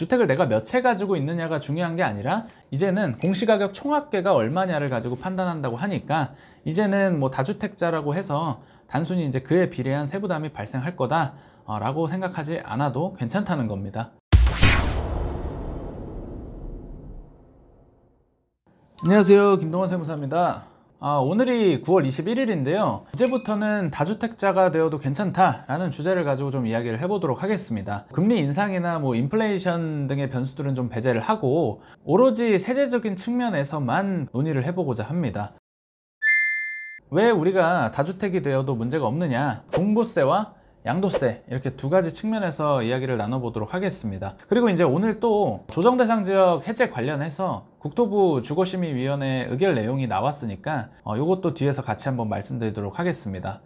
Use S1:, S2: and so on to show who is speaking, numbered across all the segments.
S1: 주택을 내가 몇 채 가지고 있느냐가 중요한 게 아니라 이제는 공시가격 총합계가 얼마냐를 가지고 판단한다고 하니까 이제는 뭐 다주택자라고 해서 단순히 이제 그에 비례한 세부담이 발생할 거다 라고 생각하지 않아도 괜찮다는 겁니다. 안녕하세요, 김동원 세무사입니다. 오늘이 9월 21일인데요 이제부터는 다주택자가 되어도 괜찮다라는 주제를 가지고 좀 이야기를 해보도록 하겠습니다. 금리 인상이나 뭐 인플레이션 등의 변수들은 좀 배제를 하고 오로지 세제적인 측면에서만 논의를 해보고자 합니다. 왜 우리가 다주택이 되어도 문제가 없느냐, 종부세와 양도세, 이렇게 두 가지 측면에서 이야기를 나눠보도록 하겠습니다. 그리고 이제 오늘 또 조정대상지역 해제 관련해서 국토부 주거심의위원회 의결 내용이 나왔으니까 이것도 뒤에서 같이 한번 말씀드리도록 하겠습니다.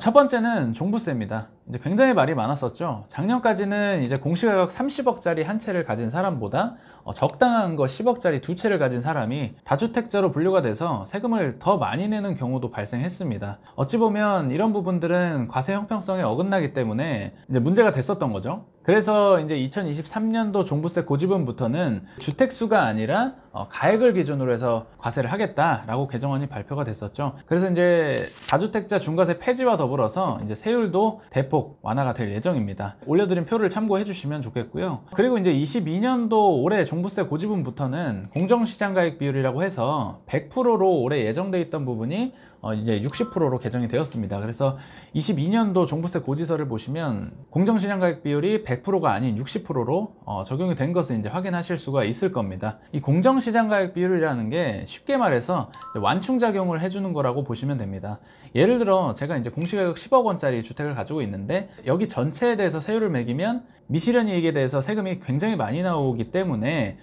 S1: 첫 번째는 종부세입니다. 이제 굉장히 말이 많았었죠. 작년까지는 이제 공시가격 30억짜리 한 채를 가진 사람보다 적당한 거 10억짜리 두 채를 가진 사람이 다주택자로 분류가 돼서 세금을 더 많이 내는 경우도 발생했습니다. 어찌 보면 이런 부분들은 과세 형평성에 어긋나기 때문에 이제 문제가 됐었던 거죠. 그래서 이제 2023년도 종부세 고지분부터는 주택수가 아니라 가액을 기준으로 해서 과세를 하겠다라고 개정안이 발표가 됐었죠. 그래서 이제 다주택자 중과세 폐지와 더불어서 이제 세율도 대폭 완화가 될 예정입니다. 올려드린 표를 참고해 주시면 좋겠고요. 그리고 이제 22년도 올해 종부세 고지분부터는 공정시장가액 비율이라고 해서 100%로 올해 예정돼 있던 부분이 이제 60%로 개정이 되었습니다. 그래서 22년도 종부세 고지서를 보시면 공정시장가액 비율이 100%가 아닌 60%로 적용이 된 것을 이제 확인하실 수가 있을 겁니다. 이 공정시장가액 비율이라는 게 쉽게 말해서 완충작용을 해주는 거라고 보시면 됩니다. 예를 들어 제가 이제 공시가격 10억 원짜리 주택을 가지고 있는데 여기 전체에 대해서 세율을 매기면 미실현이익에 대해서 세금이 굉장히 많이 나오기 때문에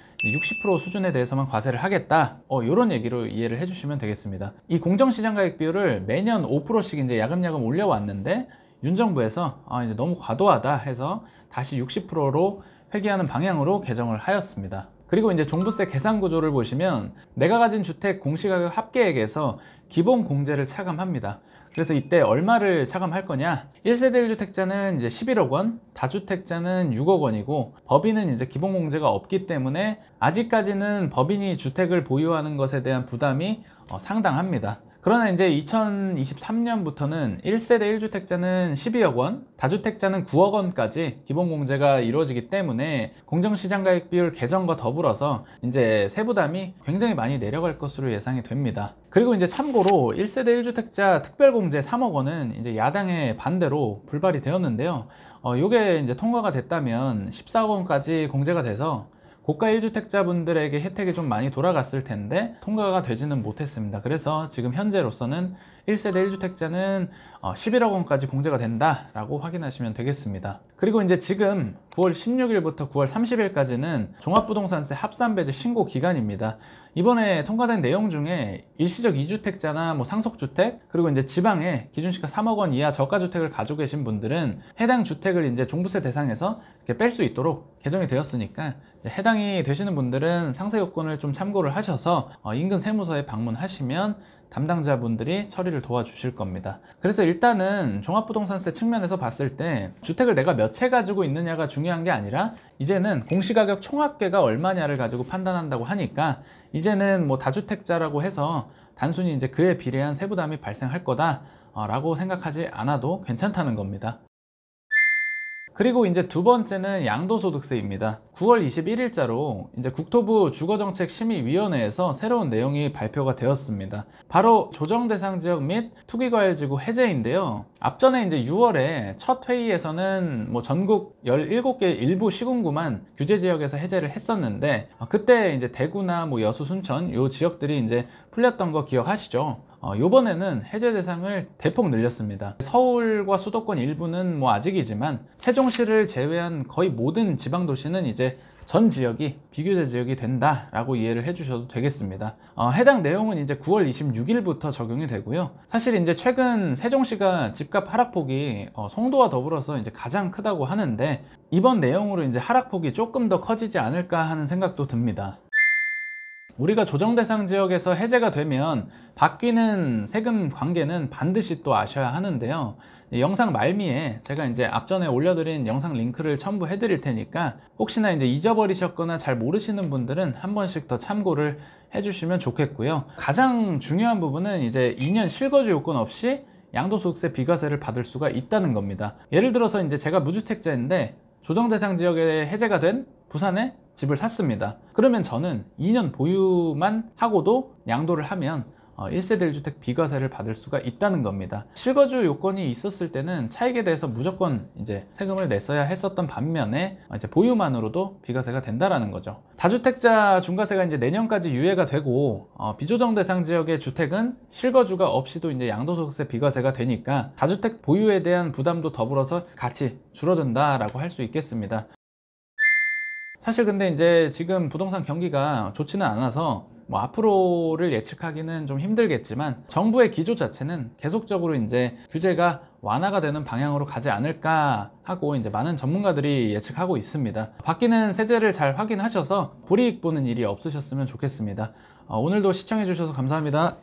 S1: 60% 수준에 대해서만 과세를 하겠다, 이런 얘기로 이해를 해주시면 되겠습니다. 이 공정시장가액 비율을 매년 5%씩 이제 야금야금 올려왔는데 윤 정부에서 이제 너무 과도하다 해서 다시 60%로 회귀하는 방향으로 개정을 하였습니다. 그리고 이제 종부세 계산 구조를 보시면 내가 가진 주택 공시가격 합계액에서 기본 공제를 차감합니다. 그래서 이때 얼마를 차감할 거냐, 1세대 1주택자는 이제 11억 원, 다주택자는 6억 원이고 법인은 이제 기본 공제가 없기 때문에 아직까지는 법인이 주택을 보유하는 것에 대한 부담이 상당합니다. 그러나 이제 2023년부터는 1세대 1주택자는 12억 원, 다주택자는 9억 원까지 기본 공제가 이루어지기 때문에 공정시장가액 비율 개정과 더불어서 이제 세부담이 굉장히 많이 내려갈 것으로 예상이 됩니다. 그리고 이제 참고로 1세대 1주택자 특별공제 3억 원은 이제 야당의 반대로 불발이 되었는데요. 요게 이제 통과가 됐다면 14억 원까지 공제가 돼서 고가 1주택자분들에게 혜택이 좀 많이 돌아갔을 텐데 통과가 되지는 못했습니다. 그래서 지금 현재로서는 1세대 1주택자는 11억 원까지 공제가 된다라고 확인하시면 되겠습니다. 그리고 이제 지금 9월 16일부터 9월 30일까지는 종합부동산세 합산배제 신고 기간입니다. 이번에 통과된 내용 중에 일시적 2주택자나 뭐 상속주택, 그리고 이제 지방에 기준시가 3억 원 이하 저가주택을 가지고 계신 분들은 해당 주택을 이제 종부세 대상에서 뺄 수 있도록 개정이 되었으니까 해당이 되시는 분들은 상세 요건을 좀 참고를 하셔서 인근 세무서에 방문하시면 담당자분들이 처리를 도와주실 겁니다. 그래서 일단은 종합부동산세 측면에서 봤을 때 주택을 내가 몇 채 가지고 있느냐가 중요한 게 아니라 이제는 공시가격 총합계가 얼마냐를 가지고 판단한다고 하니까 이제는 뭐 다주택자라고 해서 단순히 이제 그에 비례한 세부담이 발생할 거다 라고 생각하지 않아도 괜찮다는 겁니다. 그리고 이제 두 번째는 양도소득세입니다. 9월 21일자로 이제 국토부 주거정책심의위원회에서 새로운 내용이 발표가 되었습니다. 바로 조정대상지역 및 투기과열지구 해제인데요. 앞전에 이제 6월에 첫 회의에서는 뭐 전국 17개 일부 시군구만 규제지역에서 해제를 했었는데 그때 이제 대구나 뭐 여수, 순천 요 지역들이 이제 풀렸던 거 기억하시죠? 요번에는 해제 대상을 대폭 늘렸습니다. 서울과 수도권 일부는 뭐 아직이지만 세종시를 제외한 거의 모든 지방도시는 이제 전 지역이 비규제 지역이 된다라고 이해를 해주셔도 되겠습니다. 해당 내용은 이제 9월 26일부터 적용이 되고요. 사실 이제 최근 세종시가 집값 하락폭이 송도와 더불어서 이제 가장 크다고 하는데 이번 내용으로 이제 하락폭이 조금 더 커지지 않을까 하는 생각도 듭니다. 우리가 조정대상 지역에서 해제가 되면 바뀌는 세금 관계는 반드시 또 아셔야 하는데요. 영상 말미에 제가 이제 앞전에 올려드린 영상 링크를 첨부해 드릴 테니까 혹시나 이제 잊어버리셨거나 잘 모르시는 분들은 한 번씩 더 참고를 해주시면 좋겠고요. 가장 중요한 부분은 이제 2년 실거주 요건 없이 양도소득세 비과세를 받을 수가 있다는 겁니다. 예를 들어서 이제 제가 무주택자인데 조정대상 지역에 해제가 된 부산에 집을 샀습니다. 그러면 저는 2년 보유만 하고도 양도를 하면 1세대 1주택 비과세를 받을 수가 있다는 겁니다. 실거주 요건이 있었을 때는 차익에 대해서 무조건 이제 세금을 냈어야 했었던 반면에 이제 보유만으로도 비과세가 된다라는 거죠. 다주택자 중과세가 이제 내년까지 유예가 되고 비조정 대상 지역의 주택은 실거주가 없이도 이제 양도소득세 비과세가 되니까 다주택 보유에 대한 부담도 더불어서 같이 줄어든다라고 할 수 있겠습니다. 사실 근데 이제 지금 부동산 경기가 좋지는 않아서 뭐 앞으로를 예측하기는 좀 힘들겠지만 정부의 기조 자체는 계속적으로 이제 규제가 완화가 되는 방향으로 가지 않을까 하고 이제 많은 전문가들이 예측하고 있습니다. 바뀌는 세제를 잘 확인하셔서 불이익 보는 일이 없으셨으면 좋겠습니다. 오늘도 시청해 주셔서 감사합니다.